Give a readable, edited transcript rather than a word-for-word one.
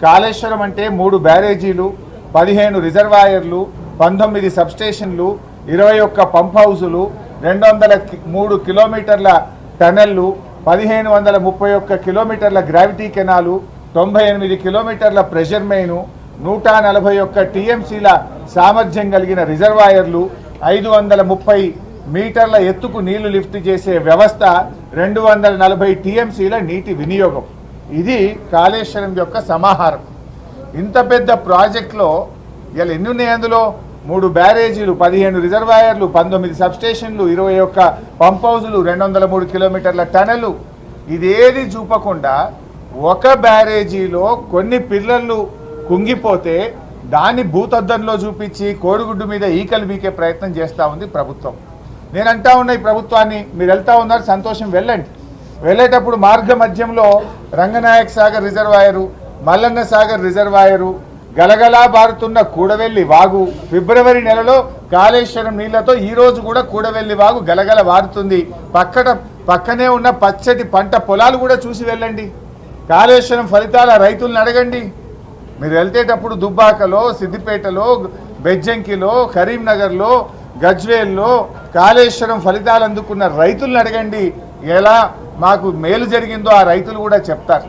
కాళేశ్వరం అంటే 3 బ్యారేజీలు, 15 రిజర్వాయర్లు, 19 సబ్స్టేషన్లు, 21 పంప్ హౌజులు, 203 కిలోమీటర్ల టనెళ్లు, 1531 కిలోమీటర్ల గ్రావిటీ కెనాలు, 98 కిలోమీటర్ల ప్రెషర్ మెయిన్, 141 టీఎంసీల సామర్థ్యం కలిగిన రిజర్వాయర్లు, 530 మీటర్ల ఎత్తుకు నీళ్లు లిఫ్ట్ చేసే వ్యవస్థ, 240 టీఎంసీల నీటి వినియోగం. ఇది కాళేశ్వరం యొక్క సమాహారం. ఇంత పెద్ద ప్రాజెక్టులో ఇలా ఎన్ని ఉన్నాయి? అందులో 3 బ్యారేజీలు, 15 రిజర్వాయర్లు, 19 సబ్స్టేషన్లు, 21 పంప్ హౌజులు, 203 కిలోమీటర్ల టనెలు. ఇదేది చూపకుండా ఒక బ్యారేజీలో కొన్ని పిల్లలు కుంగిపోతే దాన్ని భూతద్దంలో చూపించి కోడిగుడ్డు మీద ఈకలు బీకే ప్రయత్నం చేస్తూ ఉంది ప్రభుత్వం. నేను అంటా ఉన్నా ఈ ప్రభుత్వాన్ని, మీరు వెళ్తా ఉన్నారు, సంతోషం, వెళ్ళండి. వెళ్ళేటప్పుడు మార్గ మధ్యంలో రంగనాయక్ సాగర్ రిజర్వాయరు, మల్లన్న సాగర్ రిజర్వాయరు, గలగలా బారుతున్న కూడవెల్లి వాగు, ఫిబ్రవరి నెలలో కాళేశ్వరం నీళ్లతో ఈరోజు కూడా కూడవెల్లి వాగు గలగల వారుతుంది. పక్కనే ఉన్న పచ్చటి పంట పొలాలు కూడా చూసి వెళ్ళండి. కాళేశ్వరం ఫలితాల రైతులను అడగండి. మీరు వెళ్తేటప్పుడు దుబ్బాకలో, సిద్దిపేటలో, బెజ్జంకిలో, కరీంనగర్లో, గజ్వేల్లో కాళేశ్వరం ఫలితాలు అందుకున్న రైతులను అడగండి. ఎలా మాకు మేలు జరిగిందో ఆ రైతులు కూడా చెప్తారు.